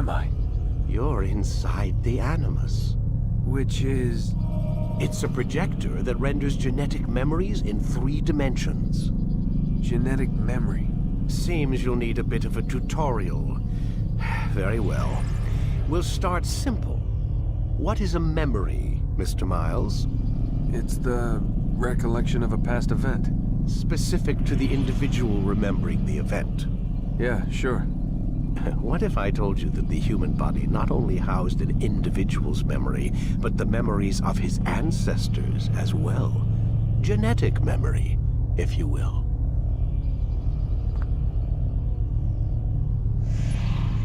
am I? You're inside the Animus. Which is... It's a projector that renders genetic memories in 3 dimensions. genetic memory. Seems you'll need a bit of a tutorial. Very well. We'll start simple. What is a memory, Mr. Miles? It's the recollection of a past event. Specific to the individual remembering the event. Yeah, sure. What if I told you that the human body not only housed an individual's memory, but the memories of his ancestors as well? Genetic memory, if you will.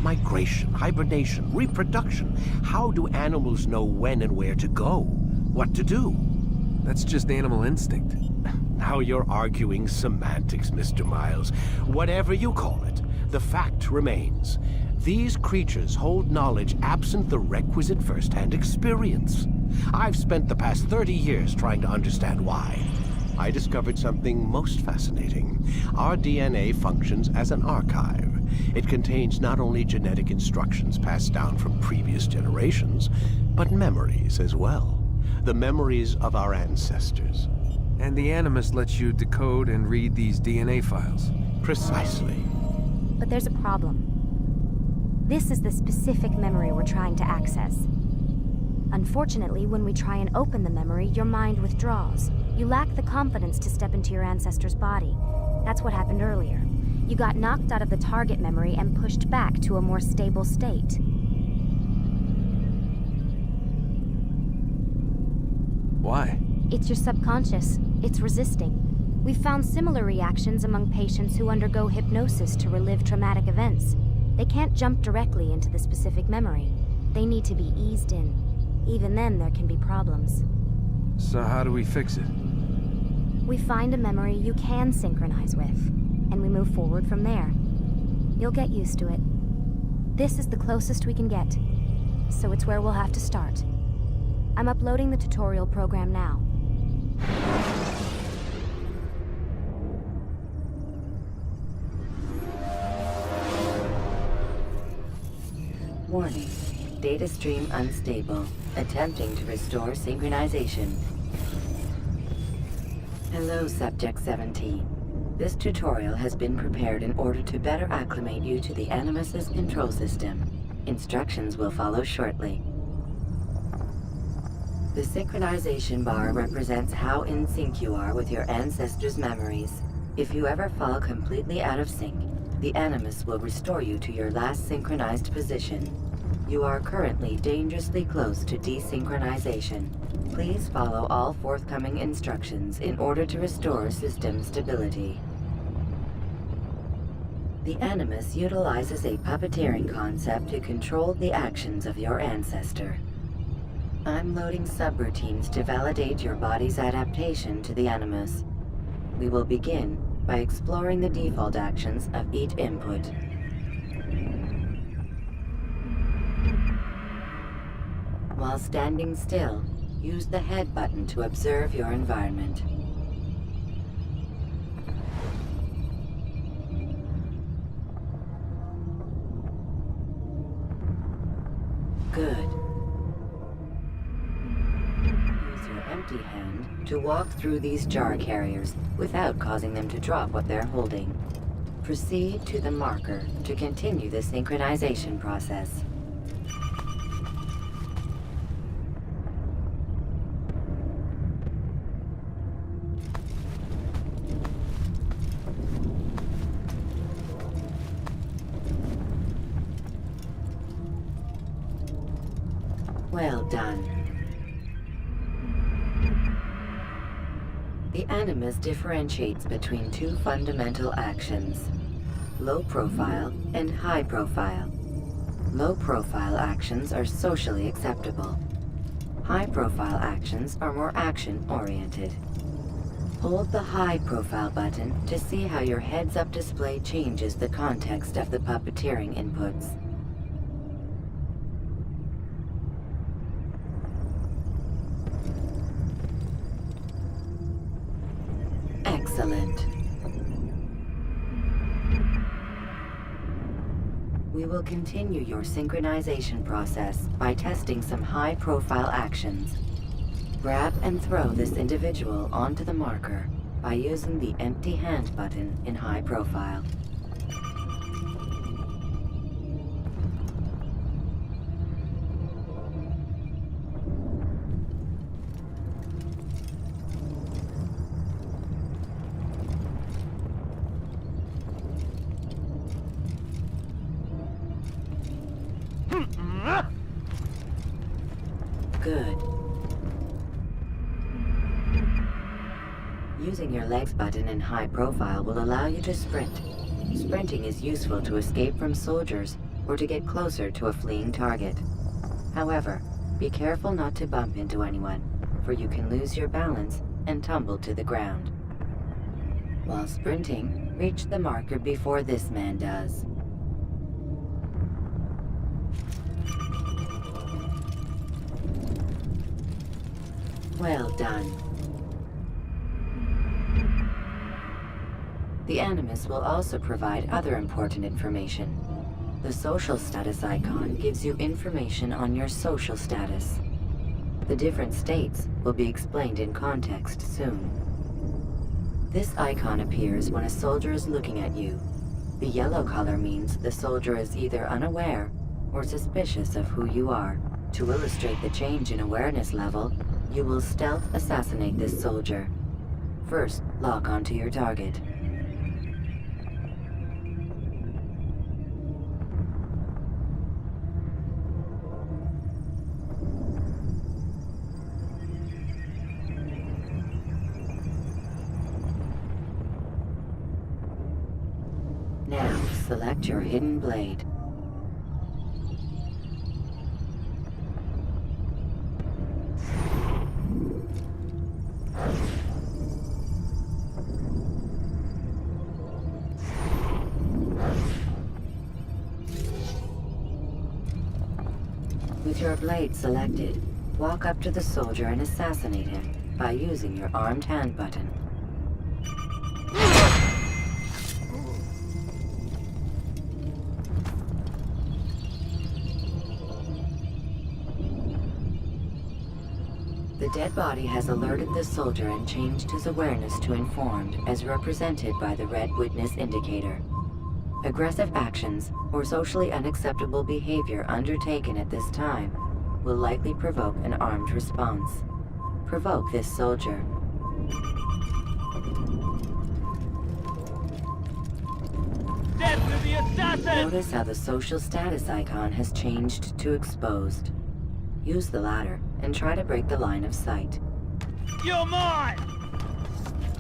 Migration, hibernation, reproduction. How do animals know when and where to go? What to do? That's just animal instinct. Now you're arguing semantics, Mr. Miles. Whatever you call it, the fact remains. These creatures hold knowledge absent the requisite first-hand experience. I've spent the past 30 years trying to understand why. I discovered something most fascinating. Our DNA functions as an archive. It contains not only genetic instructions passed down from previous generations, but memories as well. The memories of our ancestors. And the Animus lets you decode and read these DNA files. Precisely. But there's a problem. This is the specific memory we're trying to access. Unfortunately, when we try and open the memory, your mind withdraws. You lack the confidence to step into your ancestor's body. That's what happened earlier. You got knocked out of the target memory and pushed back to a more stable state. Why? It's your subconscious. It's resisting. We've found similar reactions among patients who undergo hypnosis to relive traumatic events. They can't jump directly into the specific memory. They need to be eased in. Even then, there can be problems. So how do we fix it? We find a memory you can synchronize with, and we move forward from there. You'll get used to it. This is the closest we can get, so it's where we'll have to start. I'm uploading the tutorial program now. Warning. Data stream unstable. Attempting to restore synchronization. Hello, Subject 17. This tutorial has been prepared in order to better acclimate you to the Animus's control system. Instructions will follow shortly. The synchronization bar represents how in sync you are with your ancestors' memories. If you ever fall completely out of sync, the Animus will restore you to your last synchronized position. You are currently dangerously close to desynchronization. Please follow all forthcoming instructions in order to restore system stability. The Animus utilizes a puppeteering concept to control the actions of your ancestor. I'm loading subroutines to validate your body's adaptation to the Animus. We will begin by exploring the default actions of each input. While standing still, use the head button to observe your environment. Good. Use your empty hand to walk through these jar carriers without causing them to drop what they're holding. Proceed to the marker to continue the synchronization process. Well done. The Animus differentiates between 2 fundamental actions: low profile and high profile. Low profile actions are socially acceptable. High profile actions are more action-oriented. Hold the high profile button to see how your heads-up display changes the context of the puppeteering inputs. Excellent. We will continue your synchronization process by testing some high-profile actions. Grab and throw this individual onto the marker by using the empty hand button in high profile. Good. Using your legs button in high profile will allow you to sprint. Sprinting is useful to escape from soldiers or to get closer to a fleeing target. However, be careful not to bump into anyone, for you can lose your balance and tumble to the ground. While sprinting, reach the marker before this man does. Well done. The Animus will also provide other important information. The social status icon gives you information on your social status. The different states will be explained in context soon. This icon appears when a soldier is looking at you. The yellow color means the soldier is either unaware or suspicious of who you are. To illustrate the change in awareness level, you will stealth assassinate this soldier. First, lock onto your target. Now, select your hidden blade. With your blade selected, walk up to the soldier and assassinate him by using your armed hand button. The dead body has alerted the soldier and changed his awareness to informed, as represented by the red witness indicator. Aggressive actions or socially unacceptable behavior undertaken at this time will likely provoke an armed response. Provoke this soldier. Death to the assassin! Notice how the social status icon has changed to exposed. Use the latter and try to break the line of sight. You're mine!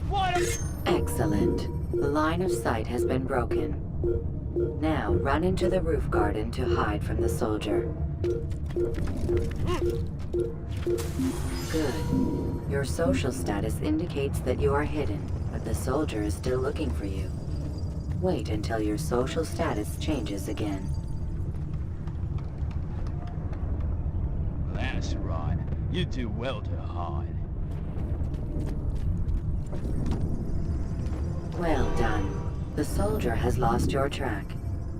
What a... Excellent. The line of sight has been broken. Now run into the roof garden to hide from the soldier. Good. Your social status indicates that you are hidden, but the soldier is still looking for you. Wait until your social status changes again. That's right. You do well to hide. Well done. The soldier has lost your track.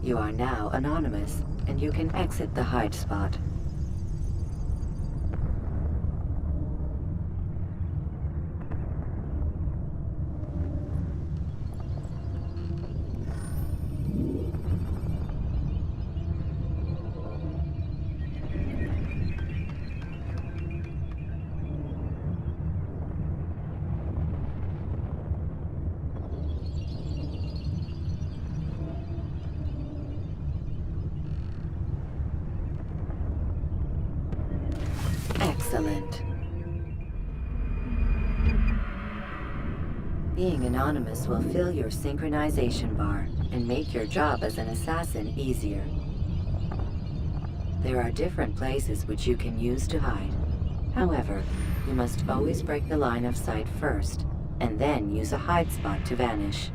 You are now anonymous, and you can exit the hide spot. Excellent. Being anonymous will fill your synchronization bar and make your job as an assassin easier. There are different places which you can use to hide. However, you must always break the line of sight first, and then use a hide spot to vanish.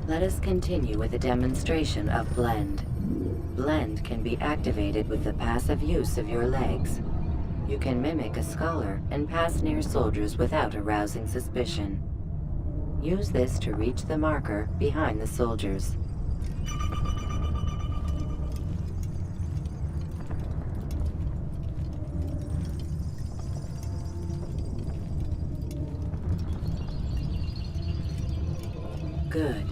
Let us continue with a demonstration of Blend. Blend can be activated with the passive use of your legs. You can mimic a scholar and pass near soldiers without arousing suspicion. Use this to reach the marker behind the soldiers. Good.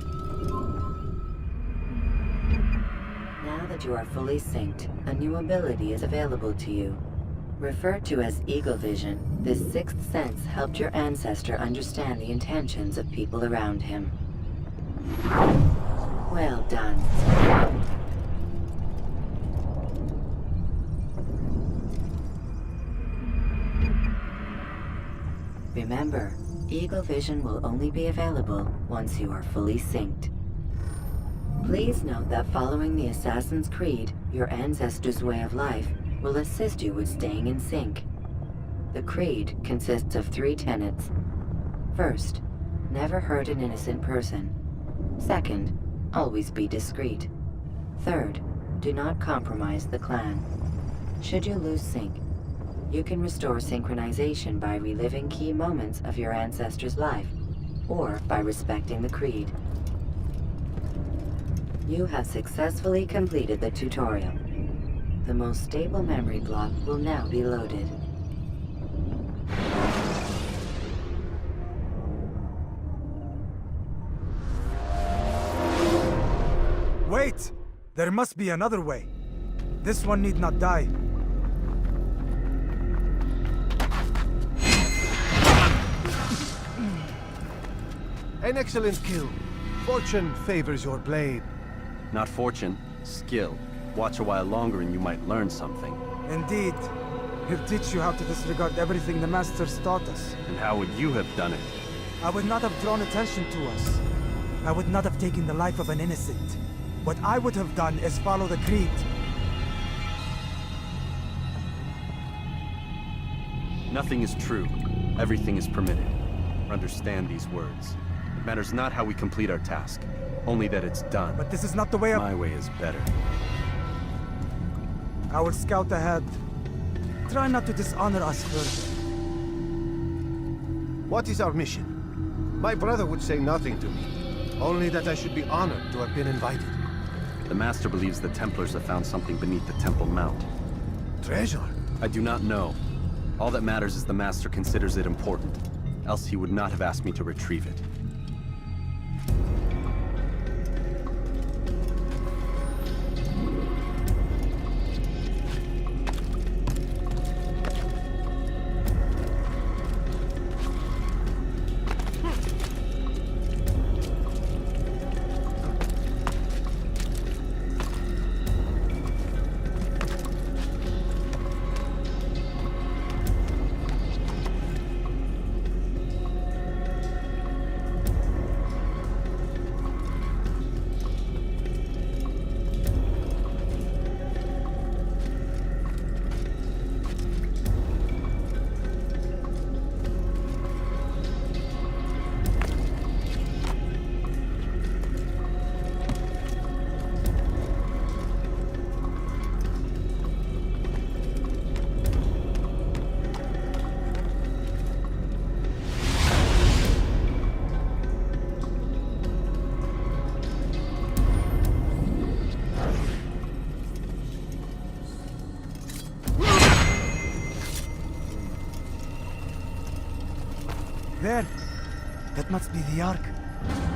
Now that you are fully synced, a new ability is available to you. Referred to as Eagle Vision, this sixth sense helped your ancestor understand the intentions of people around him. Well done. Remember, Eagle Vision will only be available once you are fully synced. Please note that following the Assassin's Creed, your ancestors' way of life will assist you with staying in sync. The Creed consists of 3 tenets. First, never hurt an innocent person. Second, always be discreet. Third, do not compromise the clan. Should you lose sync, you can restore synchronization by reliving key moments of your ancestor's life, or by respecting the Creed. You have successfully completed the tutorial. The most stable memory block will now be loaded. Wait! There must be another way. This one need not die. An excellent kill. Fortune favors your blade. Not fortune, skill. Watch a while longer and you might learn something. Indeed. He'll teach you how to disregard everything the Masters taught us. And how would you have done it? I would not have drawn attention to us. I would not have taken the life of an innocent. What I would have done is follow the Creed. Nothing is true. Everything is permitted. Understand these words. It matters not how we complete our task, only that it's done. But this is not the way My way is better. I will scout ahead. Try not to dishonor us further. What is our mission? My brother would say nothing to me, only that I should be honored to have been invited. The Master believes the Templars have found something beneath the Temple Mount. Treasure? I do not know. All that matters is the Master considers it important. Else he would not have asked me to retrieve it. There! That must be the Ark.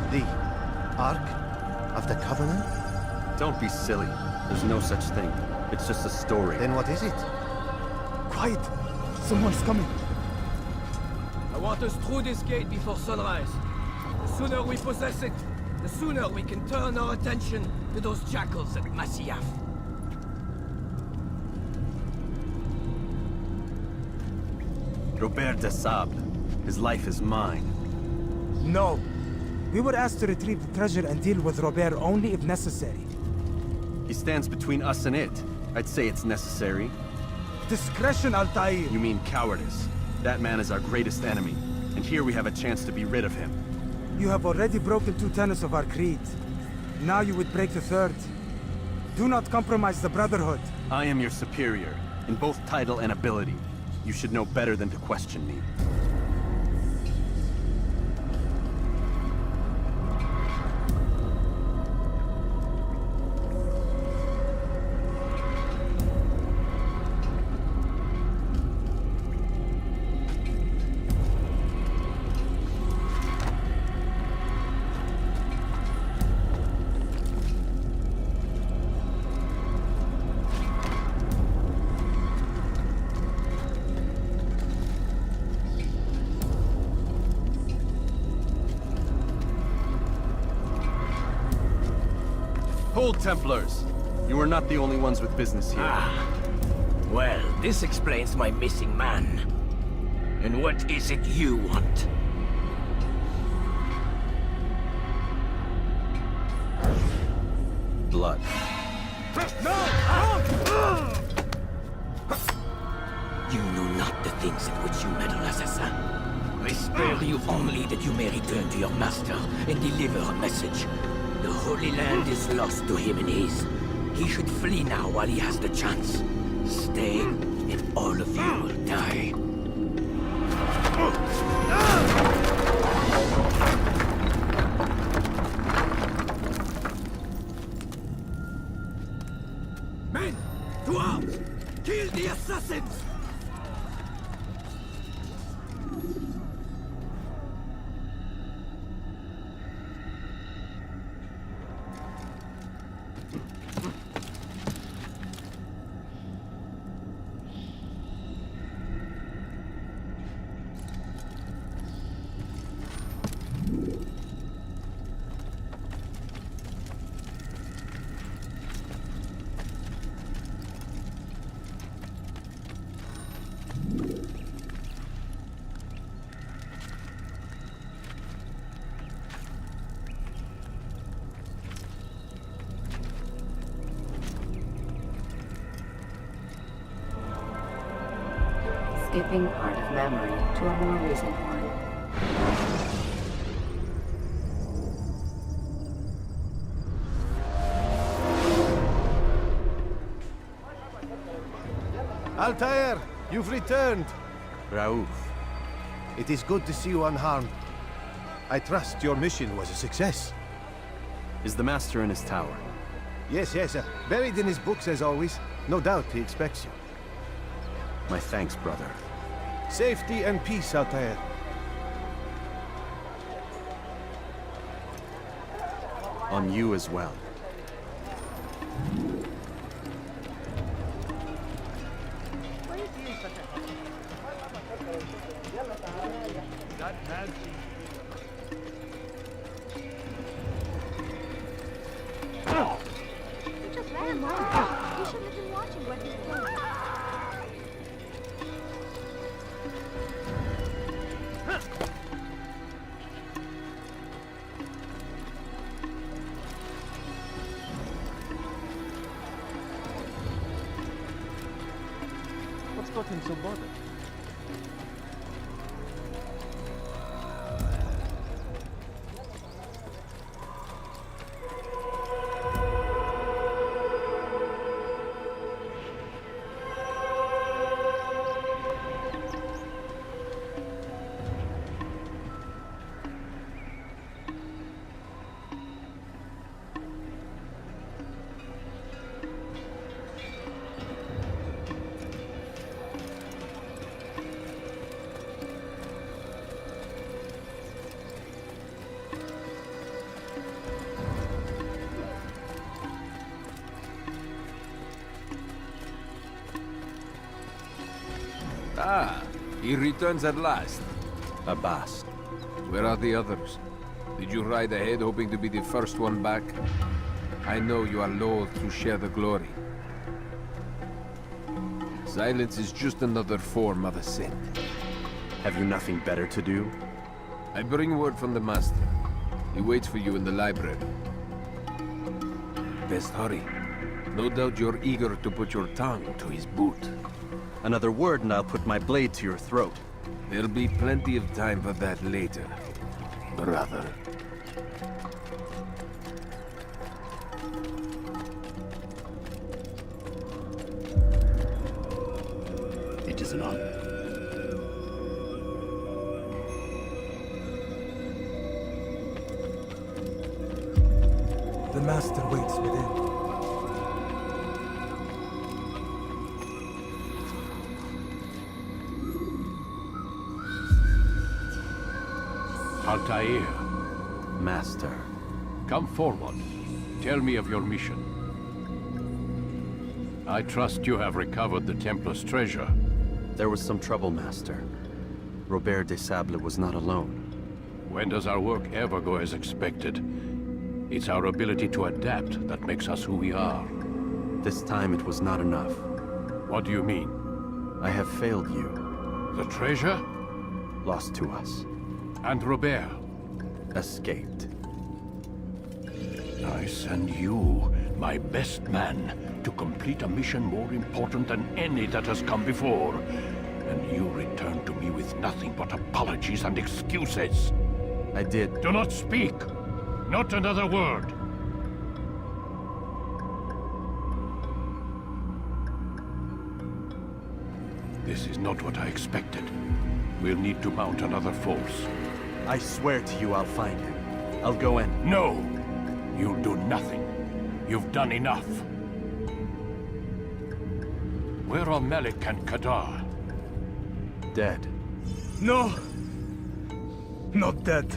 The Ark of the Covenant? Don't be silly. There's no such thing. It's just a story. Then what is it? Quiet! Someone's coming. I want us through this gate before sunrise. The sooner we possess it, the sooner we can turn our attention to those jackals at Masyaf. Robert de Sable. His life is mine. No. We were asked to retrieve the treasure and deal with Robert only if necessary. He stands between us and it. I'd say it's necessary. Discretion, Altair! You mean cowardice. That man is our greatest enemy, and here we have a chance to be rid of him. You have already broken 2 tenets of our creed. Now you would break the 3rd. Do not compromise the Brotherhood. I am your superior, in both title and ability. You should know better than to question me. Hold, Templars! You are not the only ones with business here. Well, this explains my missing man. And what is it you want? Blood. You know not the things in which you meddle, assassin. I spare you only that you may return to your master and deliver a message. The Holy Land is lost to him and his. He should flee now while he has the chance. Stay, and all of you will die. Men, to arms! Kill the assassins! Skipping part of memory to a more recent one. Altair, you've returned. Raouf. It is good to see you unharmed. I trust your mission was a success. Is the Master in his tower? Yes, buried in his books as always. No doubt he expects you. My thanks, brother. Safety and peace, Altair. On you as well. You just ran, Mom. You should have been watching what he's doing. What's got him so bothered? Ah, he returns at last. Abbas. Where are the others? Did you ride ahead hoping to be the first one back? I know you are loath to share the glory. Silence is just another form of a sin. Have you nothing better to do? I bring word from the Master. He waits for you in the library. Best hurry. No doubt you're eager to put your tongue to his boot. Another word and I'll put my blade to your throat. There'll be plenty of time for that later. brother. It is not. The Master waits within. Altair, Master. come forward. Tell me of your mission. I trust you have recovered the Templar's treasure. There was some trouble, Master. Robert de Sable was not alone. When does our work ever go as expected? It's our ability to adapt that makes us who we are. This time it was not enough. What do you mean? I have failed you. The treasure? Lost to us. And Robert? Escaped. I send you, my best man, to complete a mission more important than any that has come before. And you return to me with nothing but apologies and excuses. I did. Do not speak! Not another word! This is not what I expected. We'll need to mount another force. I swear to you I'll find him. I'll go in. No! You'll do nothing. You've done enough. Where are Malik and Kadar? Dead. No! Not dead.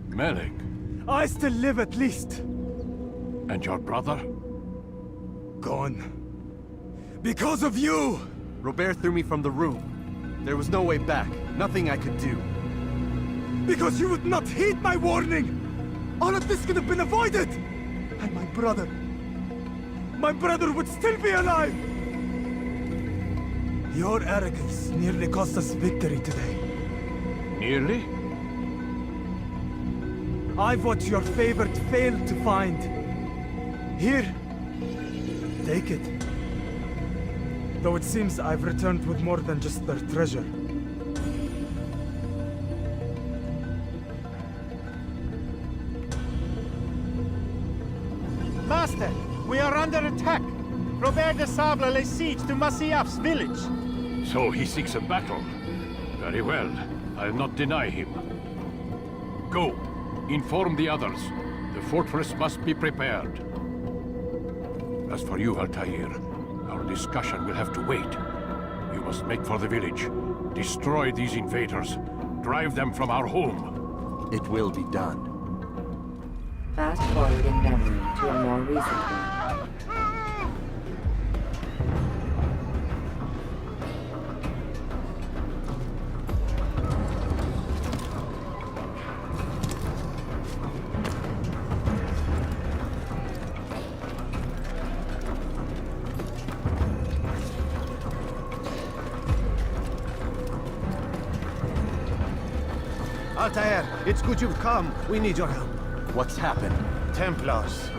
Malik? I still live at least. And your brother? Gone. Because of you! Robert threw me from the room. There was no way back. Nothing I could do. Because you would not heed my warning! All of this could have been avoided! And my brother would still be alive! Your arrogance nearly cost us victory today. Nearly? I've what your favorite failed to find. Here, take it. Though it seems I've returned with more than just their treasure. Master, we are under attack. Robert de Sable lays siege to Masyaf's village. So he seeks a battle. Very well. I'll not deny him. Go. Inform the others. The fortress must be prepared. As for you, Altair, our discussion will have to wait. You must make for the village. Destroy these invaders. Drive them from our home. It will be done. Fast forward in memory to a more recent one. Altair, it's good you've come. We need your help. What's happened? Templars.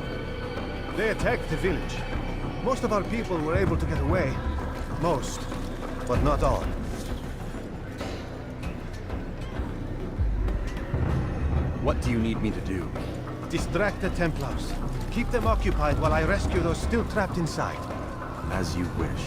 They attacked the village. Most of our people were able to get away. Most, but not all. What do you need me to do? Distract the Templars. Keep them occupied while I rescue those still trapped inside. As you wish.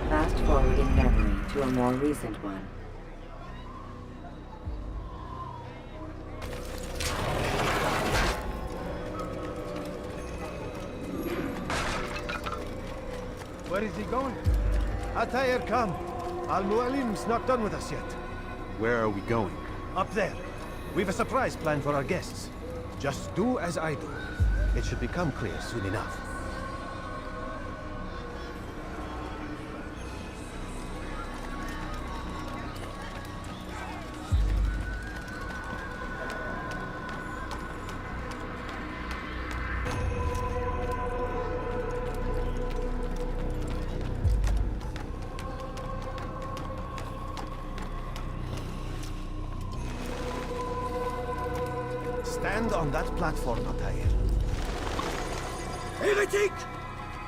Fast forwarding memory to a more recent one. Where is he going? Altair, come. Al-Mu'alim's not done with us yet. Where are we going? Up there. We've a surprise planned for our guests. Just do as I do. It should become clear soon enough. Stand on that platform, Altair. Heretic!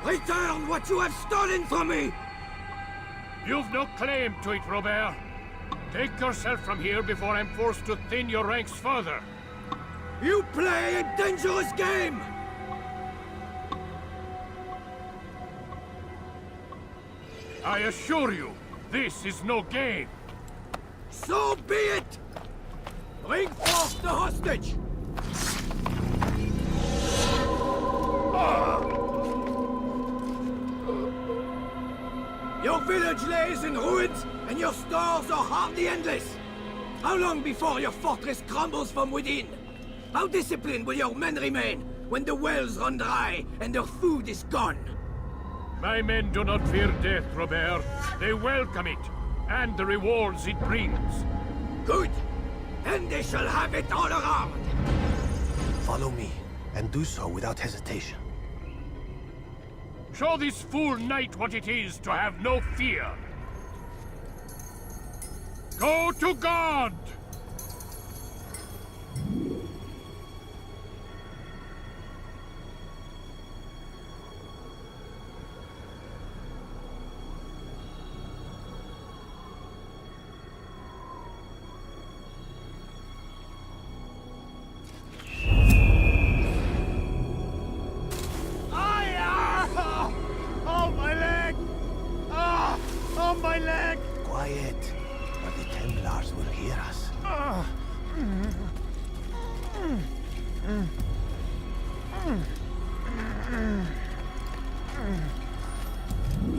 Return what you have stolen from me! You've no claim to it, Robert. Take yourself from here before I'm forced to thin your ranks further. You play a dangerous game! I assure you, this is no game. So be it! Bring forth the hostage! Your village lays in ruins, and your stores are hardly endless. How long before your fortress crumbles from within? How disciplined will your men remain when the wells run dry and their food is gone? My men do not fear death, Robert. They welcome it, and the rewards it brings. Good! Then they shall have it all around! Follow me, and do so without hesitation. Show this fool knight what it is to have no fear. Go to God! Quiet, or the Templars will hear us.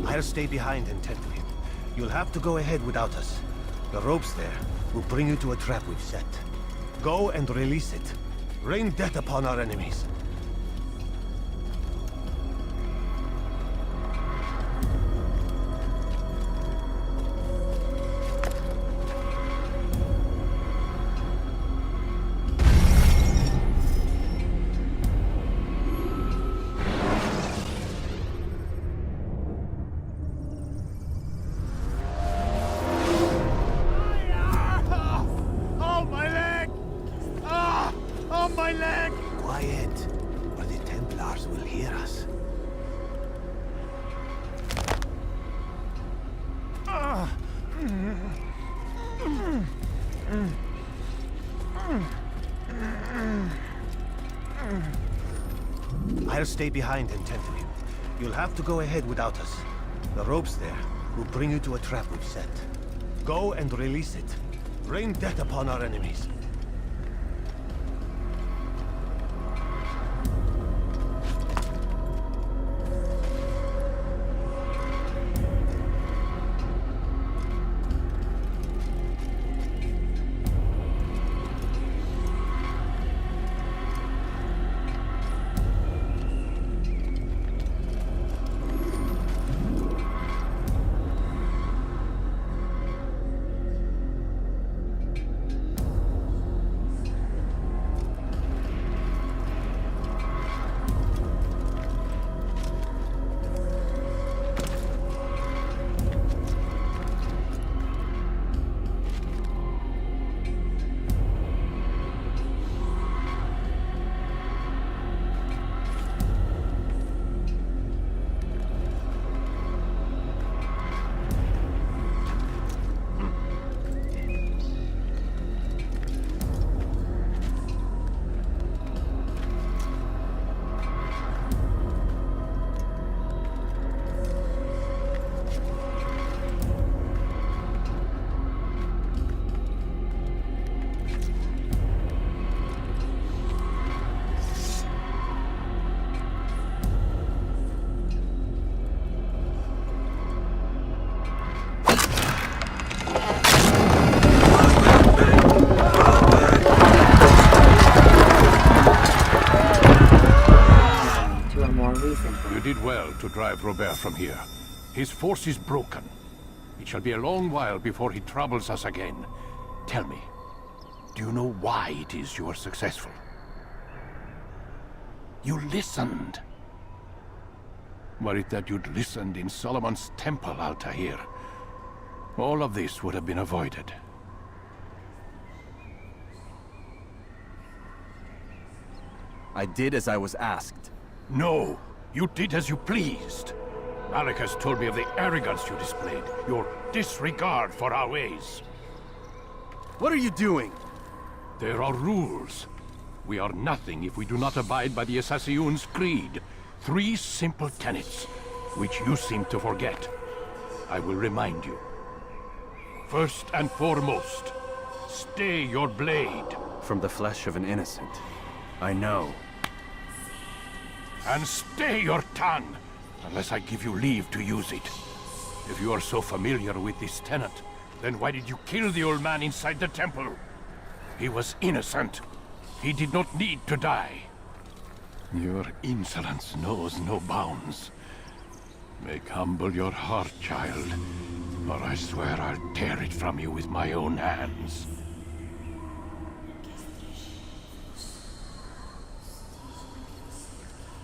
I'll stay behind and tend to him. You'll have to go ahead without us. The ropes there will bring you to a trap we've set. Go and release it. Rain death upon our enemies. Quiet, or the Templars will hear us. I'll stay behind and tend to him. You'll have to go ahead without us. The ropes there will bring you to a trap we've set. Go and release it. Rain death upon our enemies. to drive Robert from here. His force is broken. It shall be a long while before he troubles us again. Tell me, do you know why it is you are successful? You listened. Were it that you'd listened in Solomon's temple, Altair, all of this would have been avoided. I did as I was asked. No, you did as you pleased. Alec has told me of the arrogance you displayed, your disregard for our ways. What are you doing? There are rules. We are nothing if we do not abide by the Assassin's creed. 3 simple tenets, which you seem to forget. I will remind you. First and foremost, stay your blade. From the flesh of an innocent. I know. And stay your tongue, unless I give you leave to use it. If you are so familiar with this tenet, then why did you kill the old man inside the temple? He was innocent. He did not need to die. Your insolence knows no bounds. Make humble your heart, child, or I swear I'll tear it from you with my own hands.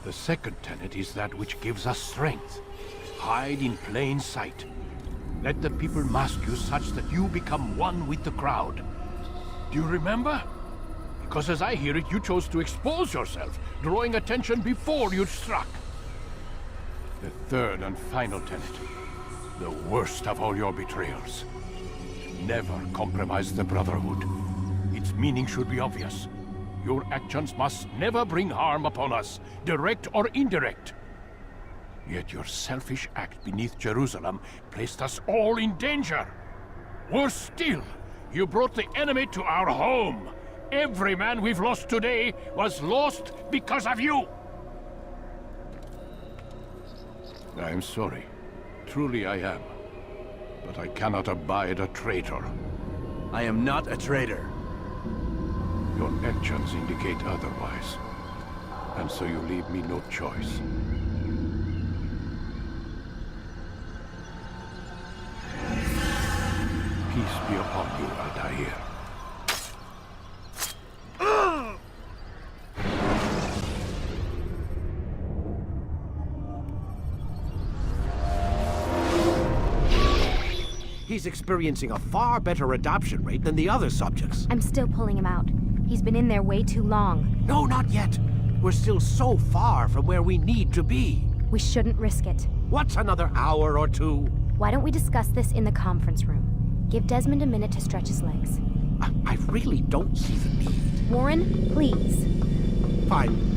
The second tenet is that which gives us strength. Hide in plain sight. Let the people mask you such that you become one with the crowd. Do you remember? Because as I hear it, you chose to expose yourself, drawing attention before you'd struck. The third and final tenet, the worst of all your betrayals. Never compromise the Brotherhood. Its meaning should be obvious. Your actions must never bring harm upon us, direct or indirect. Yet your selfish act beneath Jerusalem placed us all in danger. Worse still, you brought the enemy to our home. Every man we've lost today was lost because of you! I am sorry. Truly I am. But I cannot abide a traitor. I am not a traitor. Your actions indicate otherwise. And so you leave me no choice. Peace be upon you, Altair. He's experiencing a far better adoption rate than the other subjects. I'm still pulling him out. He's been in there way too long. No, not yet. We're still so far from where we need to be. We shouldn't risk it. What's another hour or two? Why don't we discuss this in the conference room? Give Desmond a minute to stretch his legs. I really don't see the need. Warren, please. Fine.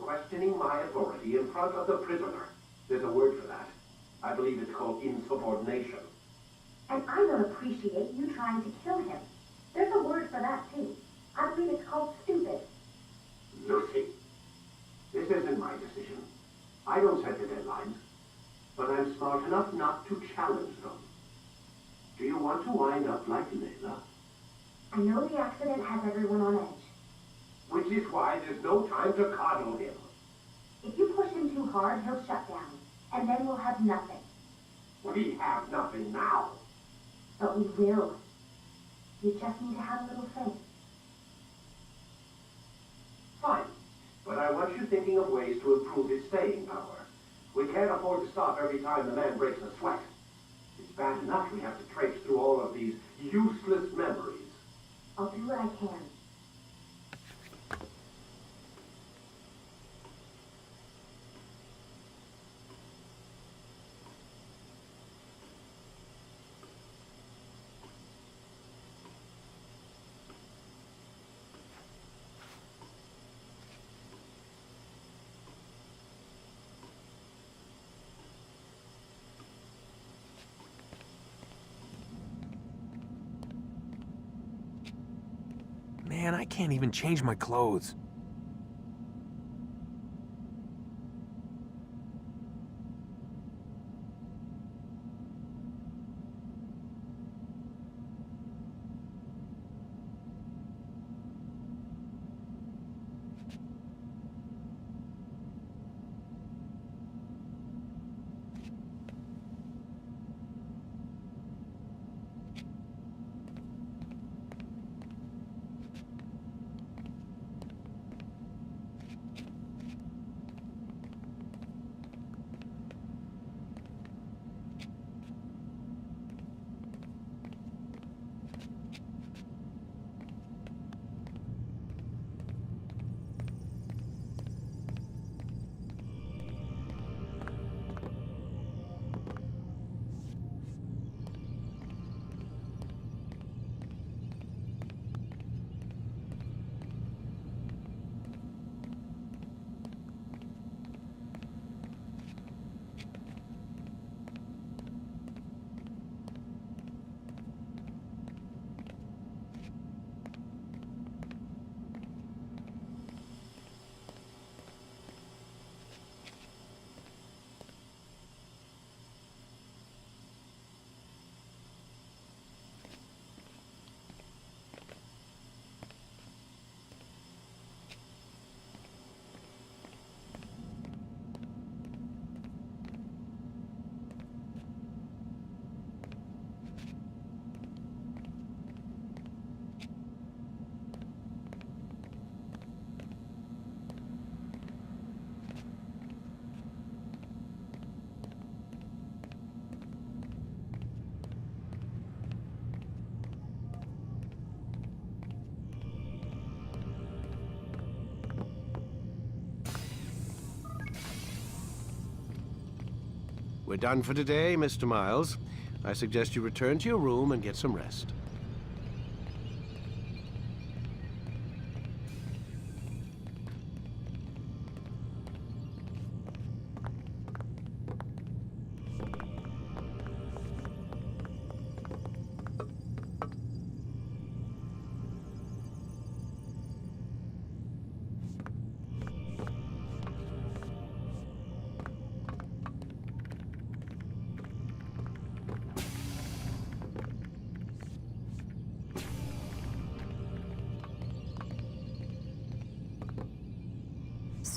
Questioning my authority in front of the prisoner. There's a word for that. I believe it's called insubordination. And I don't appreciate you trying to kill him. There's a word for that, too. I believe it's called stupid. Lucy, this isn't my decision. I don't set the deadlines. But I'm smart enough not to challenge them. Do you want to wind up like Layla? I know the accident has everyone on edge. Which is why there's no time to coddle him. If you push him too hard, he'll shut down. And then we'll have nothing. We have nothing now. But we will. You just need to have a little faith. Fine. But I want you thinking of ways to improve his staying power. We can't afford to stop every time the man breaks a sweat. It's bad enough we have to traipse through all of these useless memories. I'll do what I can. Man, I can't even change my clothes. We're done for today, Mr. Miles. I suggest you return to your room and get some rest.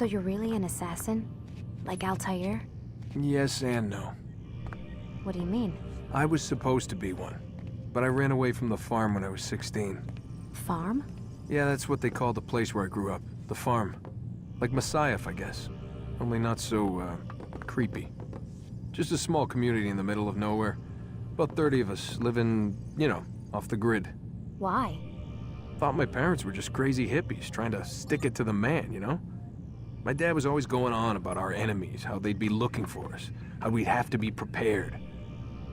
So you're really an assassin? Like Altair? Yes and no. What do you mean? I was supposed to be one, but I ran away from the farm when I was 16. Farm? Yeah, that's what they called the place where I grew up. The farm. Like Messiah, I guess. Only not so, creepy. Just a small community in the middle of nowhere. About 30 of us living, you know, off the grid. Why? Thought my parents were just crazy hippies trying to stick it to the man, you know? My dad was always going on about our enemies, how they'd be looking for us, how we'd have to be prepared.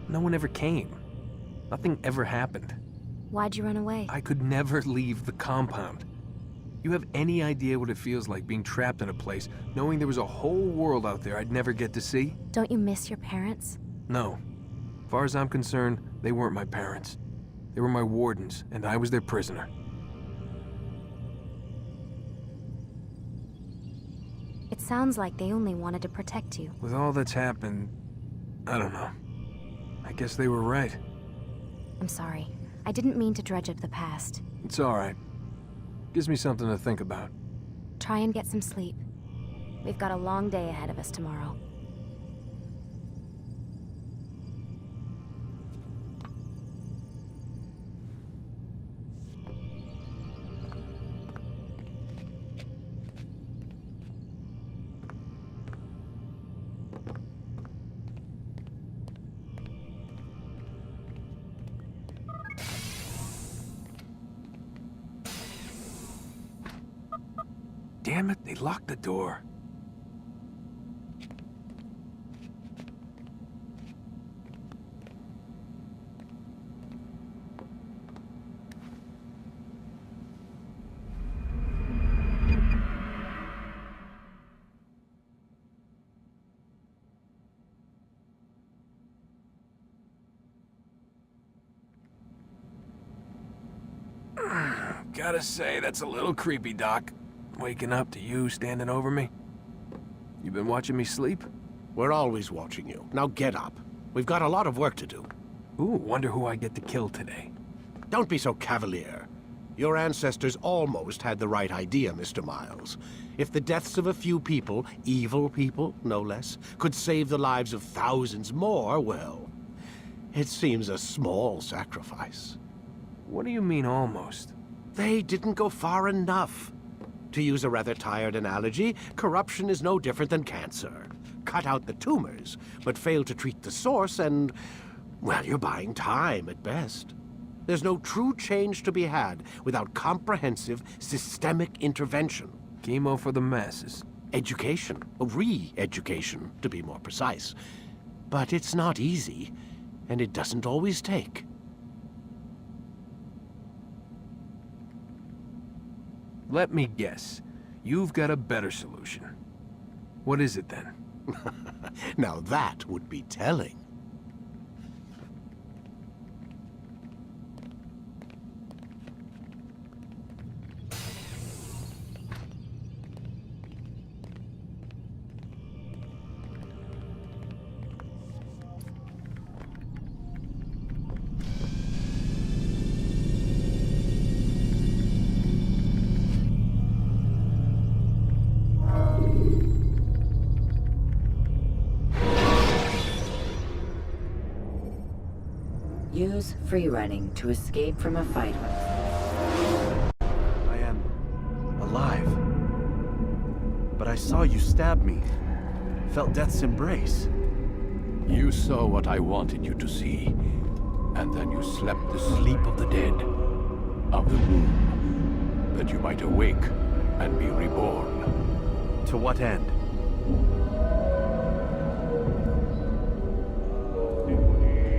No one ever came. Nothing ever happened. Why'd you run away? I could never leave the compound. You have any idea what it feels like being trapped in a place, knowing there was a whole world out there I'd never get to see? Don't you miss your parents? No. As far as I'm concerned, they weren't my parents. They were my wardens, and I was their prisoner. It sounds like they only wanted to protect you. With all that's happened, I don't know. I guess they were right. I'm sorry. I didn't mean to dredge up the past. It's all right. Gives me something to think about. Try and get some sleep. We've got a long day ahead of us tomorrow. Damn it, they locked the door. Gotta say, that's a little creepy, Doc. Waking up to you standing over me. You been watching me sleep? We're always watching you. Now get up. We've got a lot of work to do. Ooh, wonder who I get to kill today. Don't be so cavalier. Your ancestors almost had the right idea, Mr. Miles. If the deaths of a few people, evil people, no less, could save the lives of thousands more, well, it seems a small sacrifice. What do you mean, almost? They didn't go far enough. To use a rather tired analogy, corruption is no different than cancer. Cut out the tumors, but fail to treat the source and, well, you're buying time at best. There's no true change to be had without comprehensive, systemic intervention. Chemo for the masses. Education, re-education, to be more precise. But it's not easy, and it doesn't always take. Let me guess. You've got a better solution. What is it then? Now that would be telling. Use free running to escape from a fight. I am alive. But I saw you stab me. Felt death's embrace. You saw what I wanted you to see, and then you slept the sleep of the dead, of the womb, that you might awake and be reborn. To what end?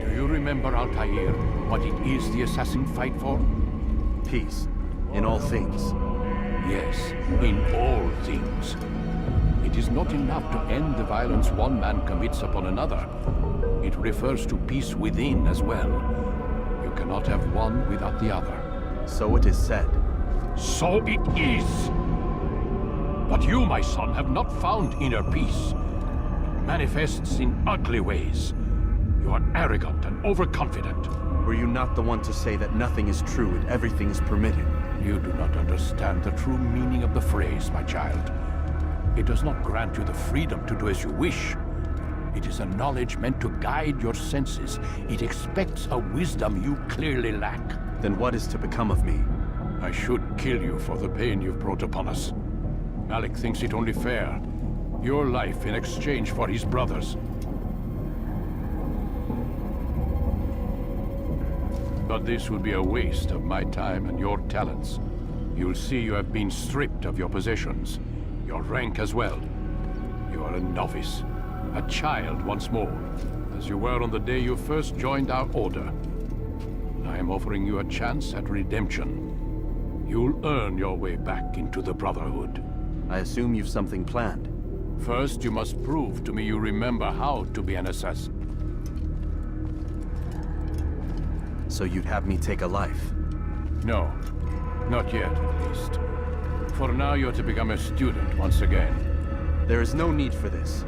Do you remember, Altair, what it is the assassin fight for? Peace. In all things. Yes, in all things. It is not enough to end the violence one man commits upon another. It refers to peace within as well. You cannot have one without the other. So it is said. So it is! But you, my son, have not found inner peace. It manifests in ugly ways. You are arrogant and overconfident. Were you not the one to say that nothing is true and everything is permitted? You do not understand the true meaning of the phrase, my child. It does not grant you the freedom to do as you wish. It is a knowledge meant to guide your senses. It expects a wisdom you clearly lack. Then what is to become of me? I should kill you for the pain you've brought upon us. Malik thinks it only fair. Your life in exchange for his brother's. But this would be a waste of my time and your talents. You'll see you have been stripped of your possessions, your rank as well. You are a novice, a child once more, as you were on the day you first joined our order. I am offering you a chance at redemption. You'll earn your way back into the Brotherhood. I assume you've something planned. First, you must prove to me you remember how to be an assassin. So you'd have me take a life? No, not yet, at least. For now, you're to become a student once again. There is no need for this.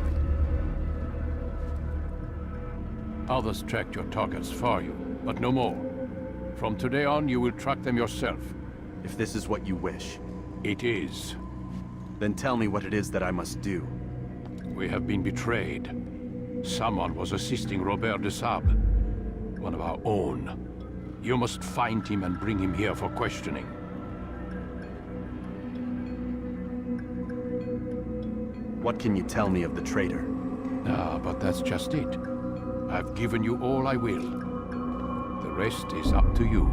Others tracked your targets for you, but no more. From today on, you will track them yourself. If this is what you wish. It is. Then tell me what it is that I must do. We have been betrayed. Someone was assisting Robert de Sable, one of our own. You must find him and bring him here for questioning. What can you tell me of the traitor? Ah, but that's just it. I've given you all I will. The rest is up to you.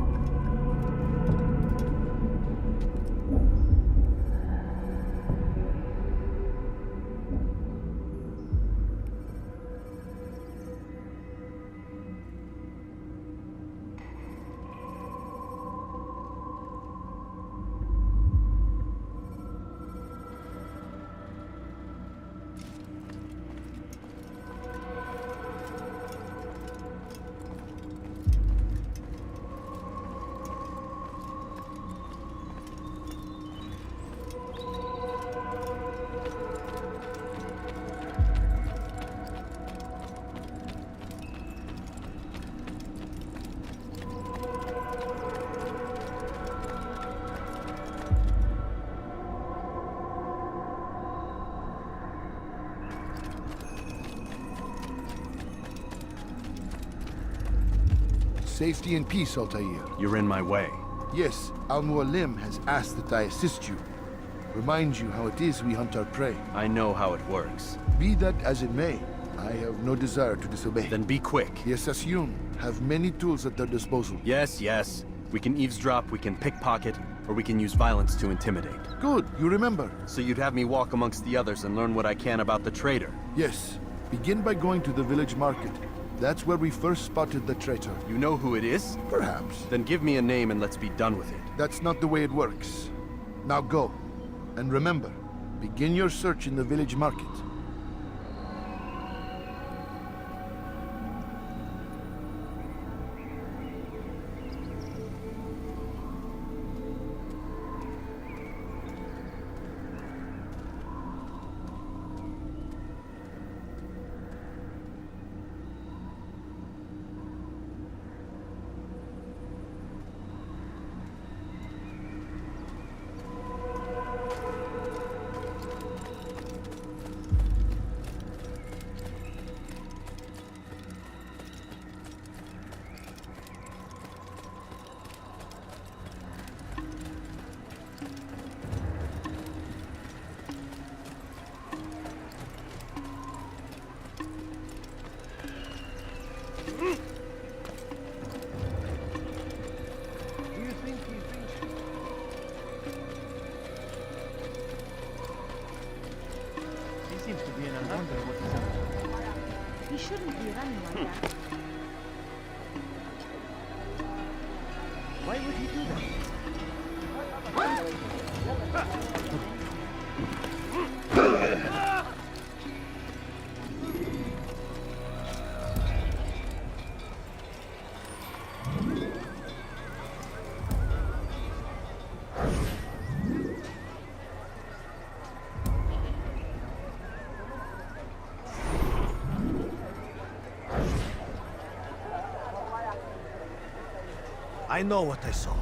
Safety and peace, Altair. You're in my way. Yes, Al-Mualim has asked that I assist you. Remind you how it is we hunt our prey. I know how it works. Be that as it may, I have no desire to disobey. Then be quick. The Assassin have many tools at their disposal. Yes, yes. We can eavesdrop, we can pickpocket, or we can use violence to intimidate. Good, you remember. So you'd have me walk amongst the others and learn what I can about the traitor? Yes. Begin by going to the village market. That's where we first spotted the traitor. You know who it is? Perhaps. Then give me a name and let's be done with it. That's not the way it works. Now go. And remember, begin your search in the village market. Seems to be in a wonder what he's up to. He shouldn't be running like that. Why would he do that? I know what I saw.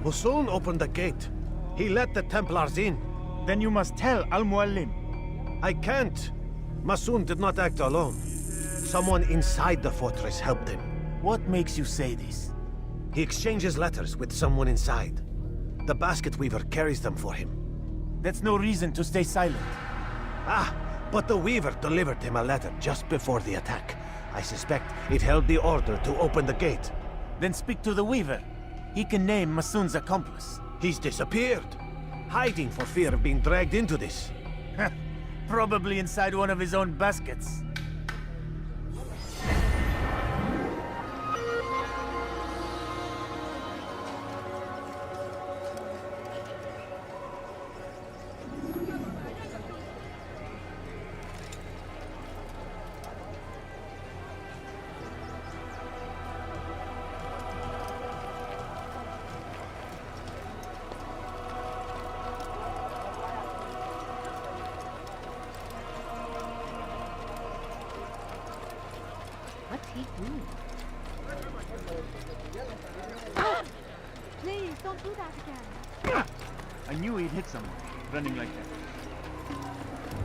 Musun opened the gate. He let the Templars in. Then you must tell Al-Mualim. I can't. Masun did not act alone. Someone inside the fortress helped him. What makes you say this? He exchanges letters with someone inside. The basket weaver carries them for him. That's no reason to stay silent. Ah, but the weaver delivered him a letter just before the attack. I suspect it held the order to open the gate. Then speak to the Weaver. He can name Masun's accomplice. He's disappeared, hiding for fear of being dragged into this. Probably inside one of his own baskets. What's he doing? Please, don't do that again. I knew he'd hit someone, running like that.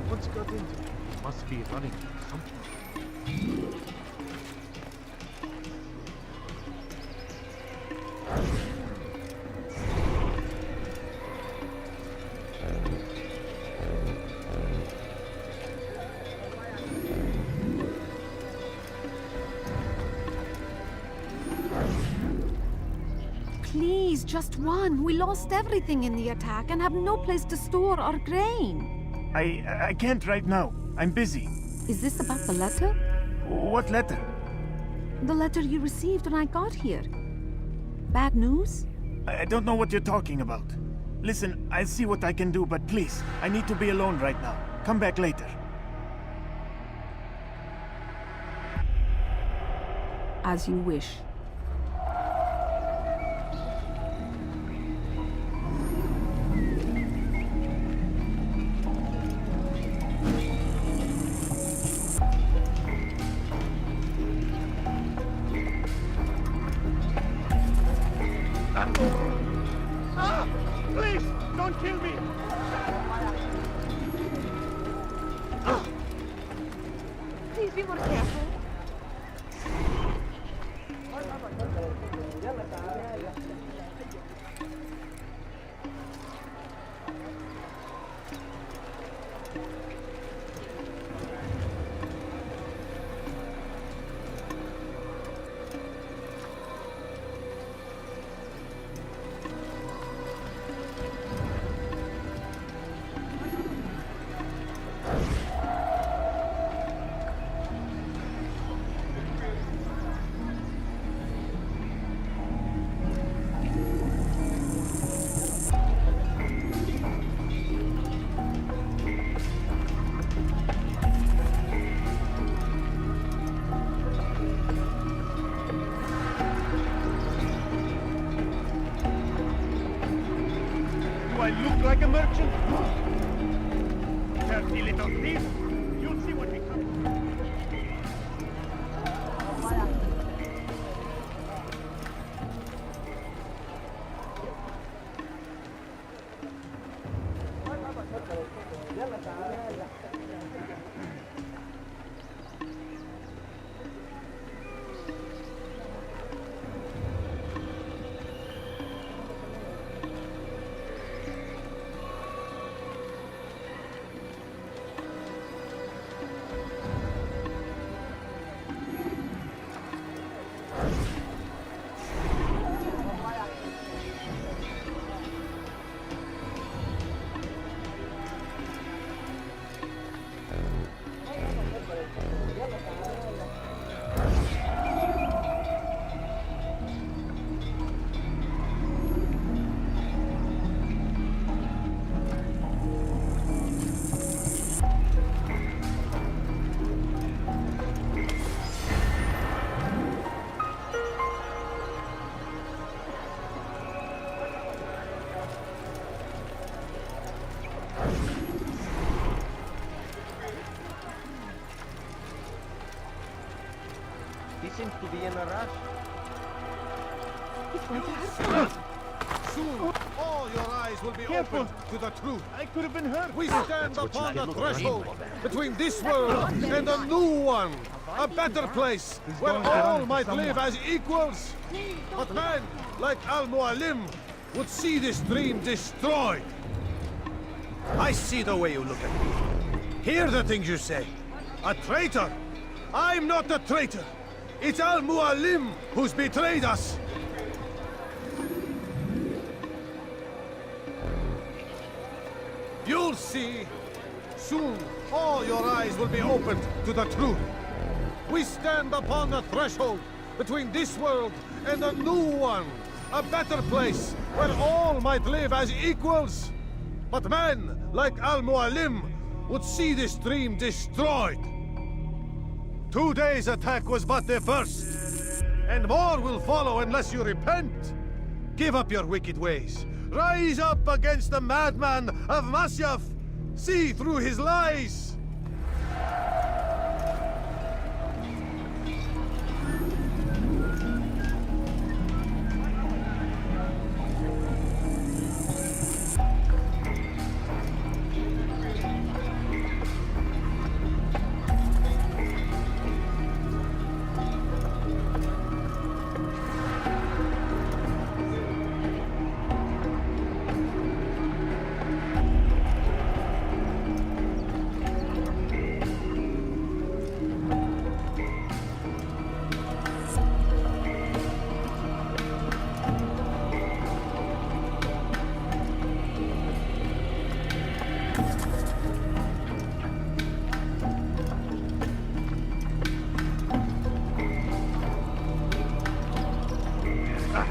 What's got into him? Must be running something. Please, just run. We lost everything in the attack and have no place to store our grain. I can't right now. I'm busy. Is this about the letter? What letter? The letter you received when I got here. Bad news? I don't know what you're talking about. Listen, I'll see what I can do, but please, I need to be alone right now. Come back later. As you wish. Please, don't kill me! Please be more careful. Look like a merchant? Dirty little thief! You'll see what becomes. He seems to be in a rush. Soon, all your eyes will be Careful. opened to the truth. I could have been hurt. We stand upon the threshold between this world and a new one. A better place where all might live as equals. But man, like Al-Mualim, would see this dream destroyed. I see the way you look at me. Hear the things you say. A traitor? I'm not a traitor. It's Al-Mualim who's betrayed us. You'll see. Soon, all your eyes will be opened to the truth. We stand upon the threshold between this world and a new one. A better place where all might live as equals. But men like Al-Mualim would see this dream destroyed. Today's attack was but the first. And more will follow unless you repent. Give up your wicked ways. Rise up against the madman of Masyaf. See through his lies.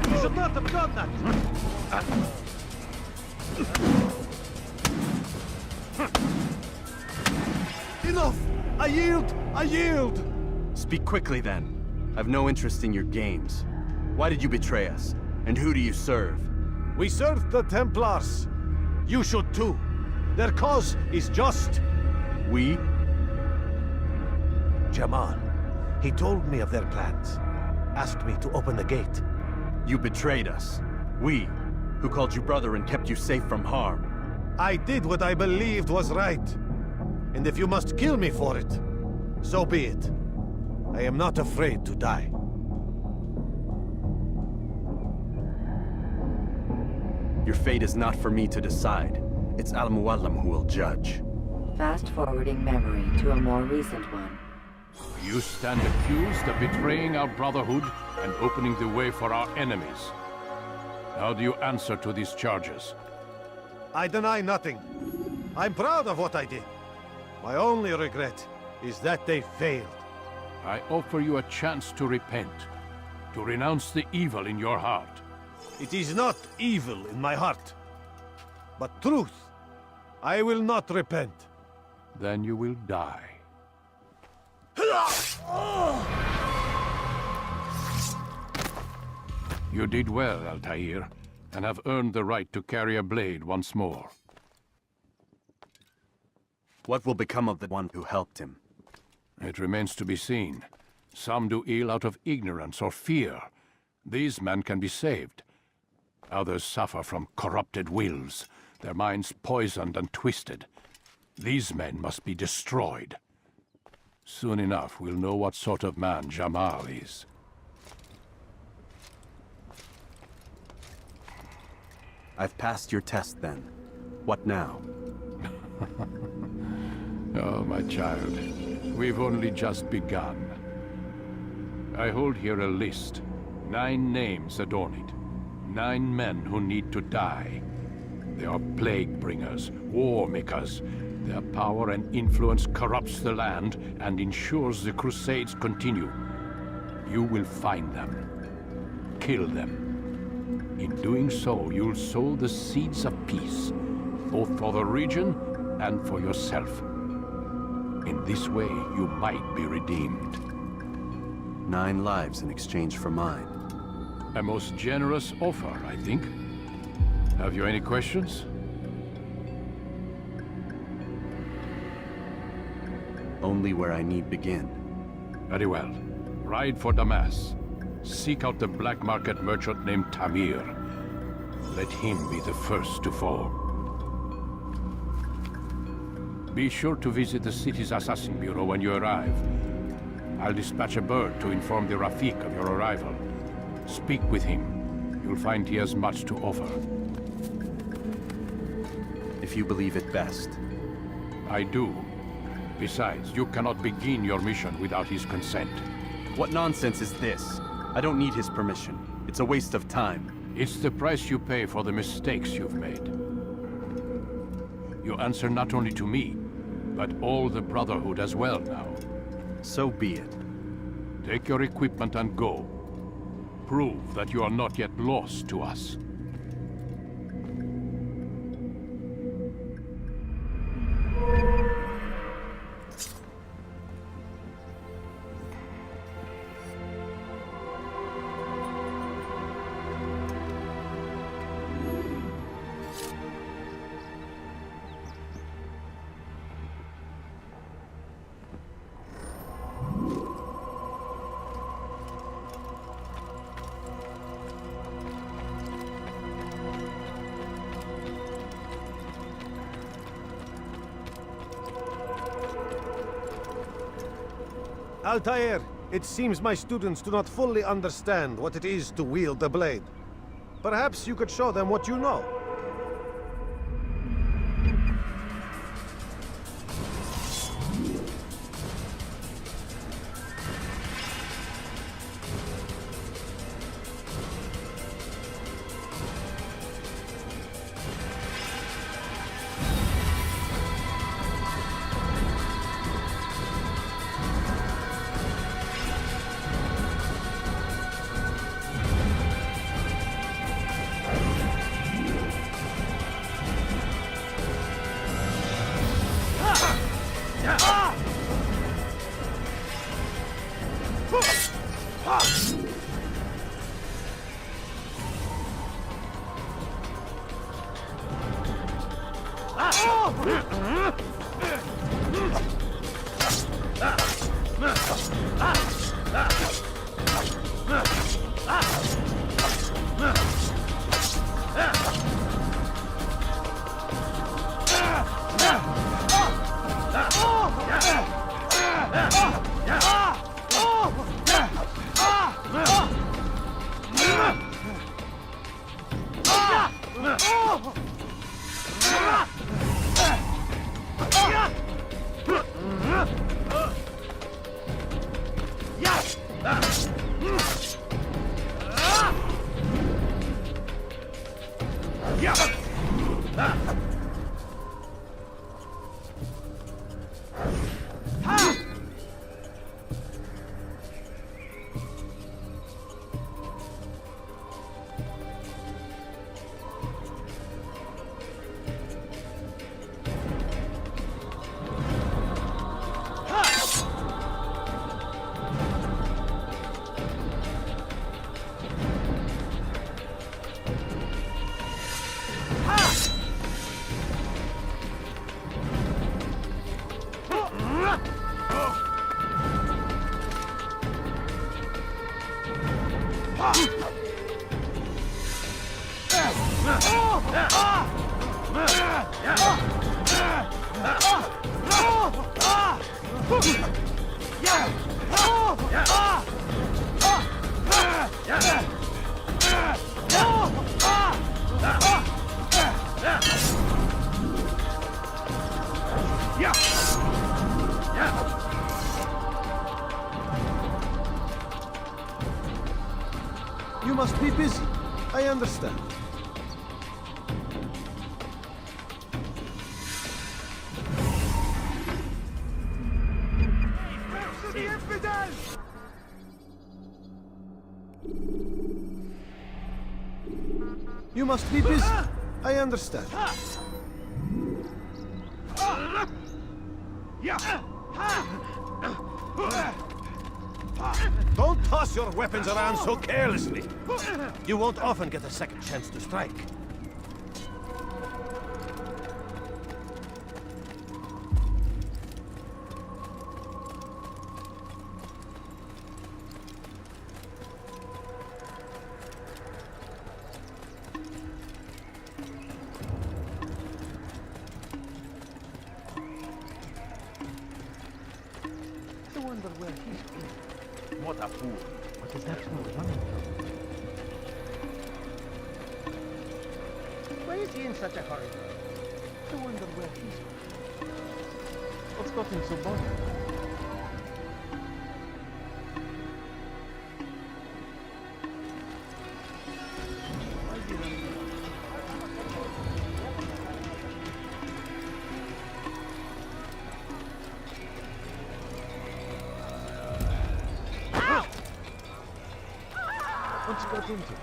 You should not have done that! Enough! I yield! I yield! Speak quickly then. I've no interest in your games. Why did you betray us? And who do you serve? We serve the Templars. You should too. Their cause is just. We? Jamal. He told me of their plans. Asked me to open the gate. You betrayed us. We, who called you brother and kept you safe from harm. I did what I believed was right. And if you must kill me for it, so be it. I am not afraid to die. Your fate is not for me to decide. It's Al-Mualim who will judge. Fast-forwarding memory to a more recent one. You stand accused of betraying our Brotherhood and opening the way for our enemies. How do you answer to these charges? I deny nothing. I'm proud of what I did. My only regret is that they failed. I offer you a chance to repent, to renounce the evil in your heart. It is not evil in my heart, but truth. I will not repent. Then you will die. You did well, Altair. and have earned the right to carry a blade once more. What will become of the one who helped him? It remains to be seen. Some do ill out of ignorance or fear. These men can be saved. Others suffer from corrupted wills, their minds poisoned and twisted. These men must be destroyed. Soon enough, we'll know what sort of man Jamal is. I've passed your test, then. What now? Oh, my child. We've only just begun. I hold here a list. 9 names adorn it. 9 men who need to die. They are plague bringers, war makers. Their power and influence corrupts the land and ensures the crusades continue. You will find them. Kill them. In doing so, you'll sow the seeds of peace, both for the region and for yourself. In this way, you might be redeemed. 9 lives in exchange for mine. A most generous offer, I think. Have you any questions? Only where I need begin. Very well. Ride for Damas. Seek out the black market merchant named Tamir. Let him be the first to fall. Be sure to visit the city's assassin bureau when you arrive. I'll dispatch a bird to inform the Rafik of your arrival. Speak with him. You'll find he has much to offer. If you believe it best. I do. Besides, you cannot begin your mission without his consent. What nonsense is this? I don't need his permission. It's a waste of time. It's the price you pay for the mistakes you've made. You answer not only to me, but all the Brotherhood as well now. So be it. Take your equipment and go. Prove that you are not yet lost to us. Altair, it seems my students do not fully understand what it is to wield the blade. Perhaps you could show them what you know. You must be busy. I understand. To the infidels! You must be busy. I understand. Don't toss your weapons around so carelessly. You won't often get a second chance to strike. I wonder where he's been. What a fool. What is that fool running from? Why is he in such a hurry? I wonder where he's been. What's got him so bothered? Why is he running away? What's got into?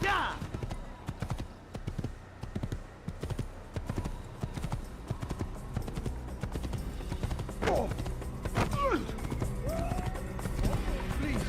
Yeah! Oh. Please.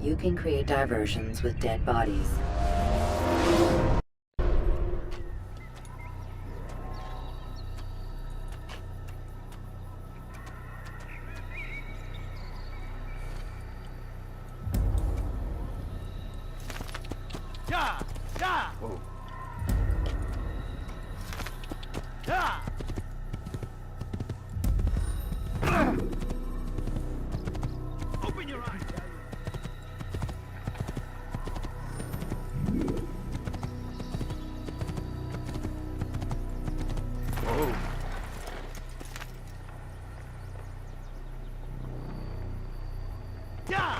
You can create diversions with dead bodies. Yeah! Yeah! Whoa. Yeah! Open your eyes! Whoa. Yeah!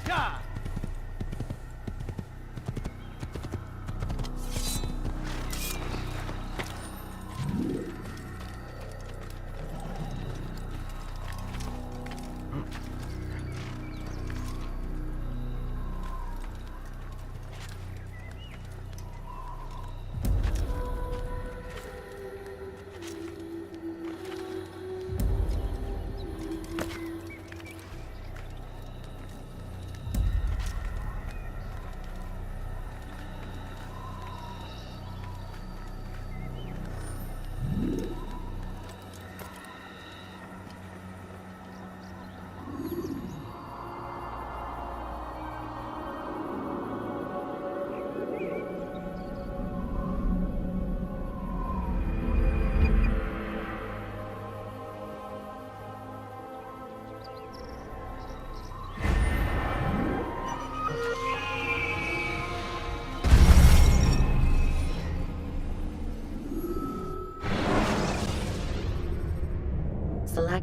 Yeah!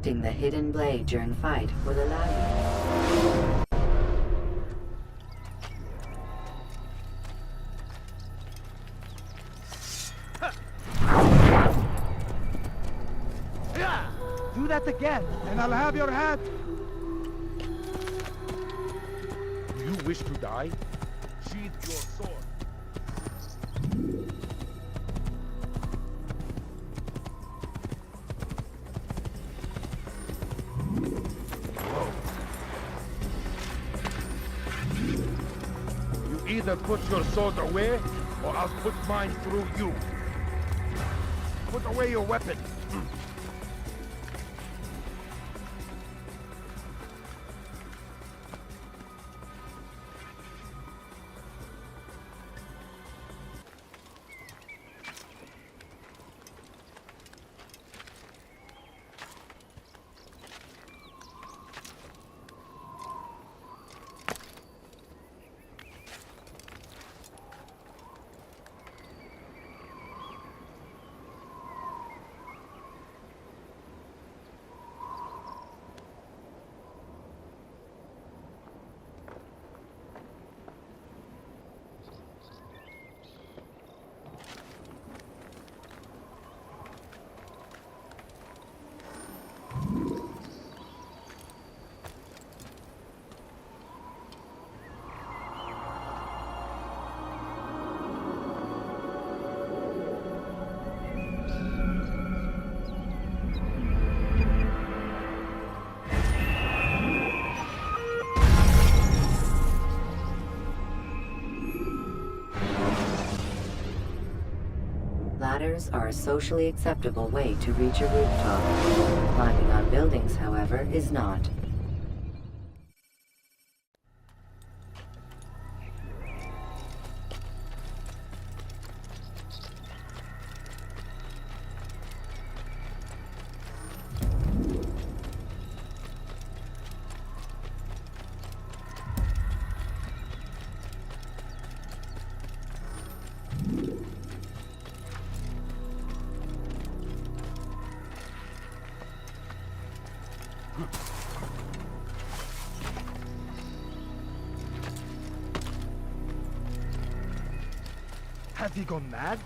Extracting the hidden blade during fight will allow you. Do that again, and I'll have your head. Do you wish to die? Sheathe your sword. You either put your sword away, or I'll put mine through you. Put away your weapon. Ladders are a socially acceptable way to reach a rooftop. Climbing on buildings, however, is not. Has he gone mad?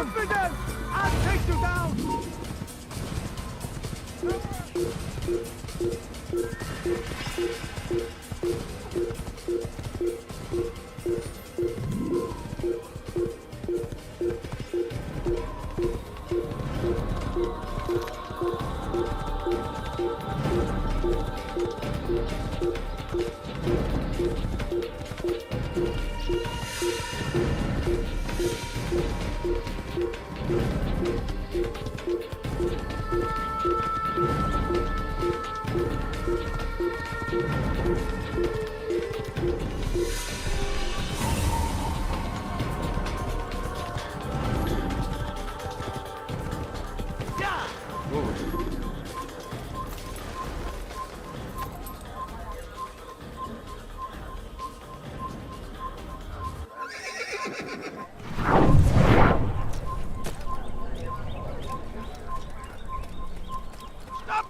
Confidence! I'll take you down!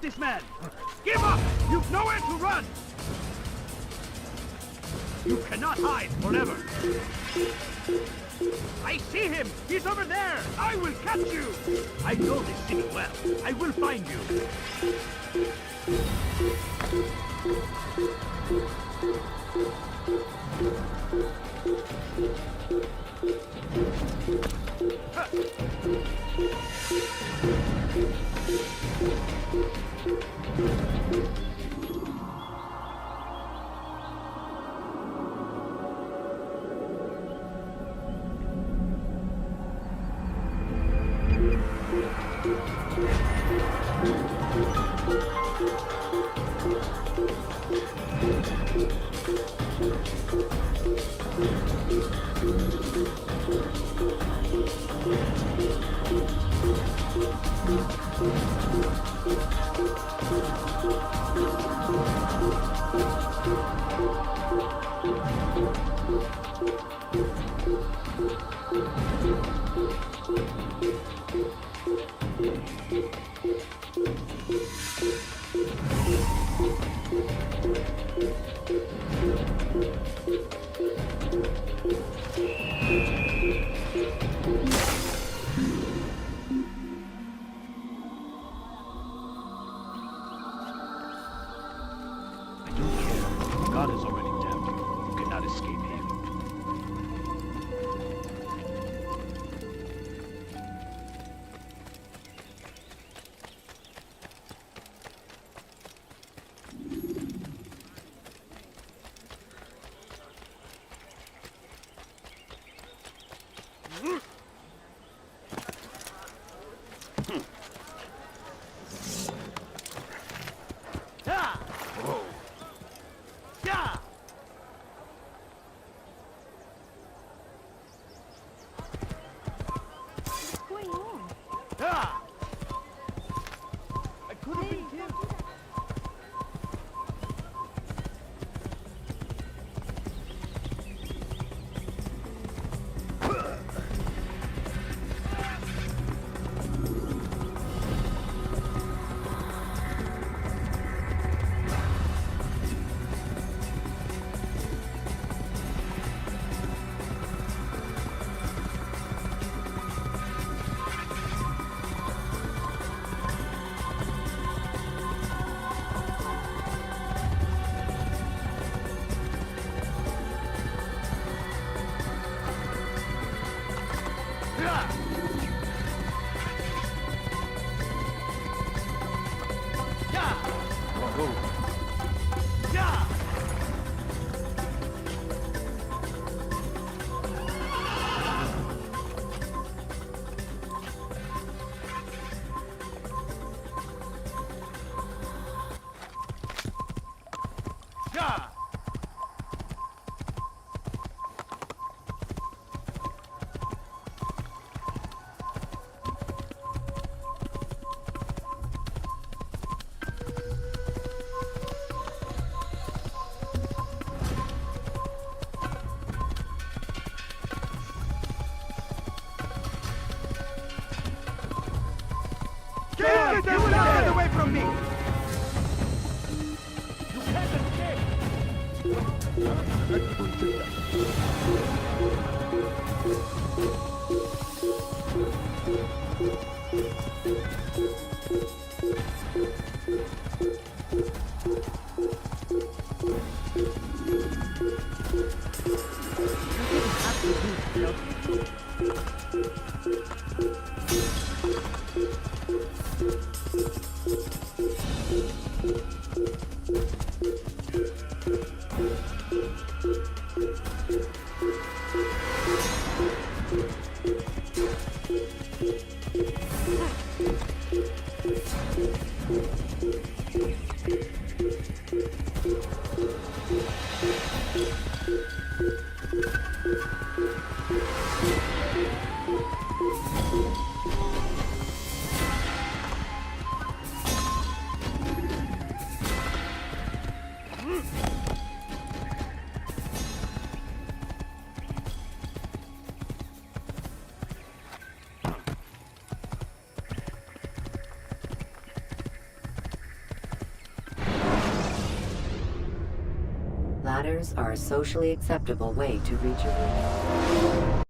Stop this man! Give up! You've nowhere to run! You cannot hide forever! I see him! He's over there! I will catch you! I know this city well. I will find you! God is already damned you. You cannot escape him. Get away from me! You can't ladders are a socially acceptable way to reach a room.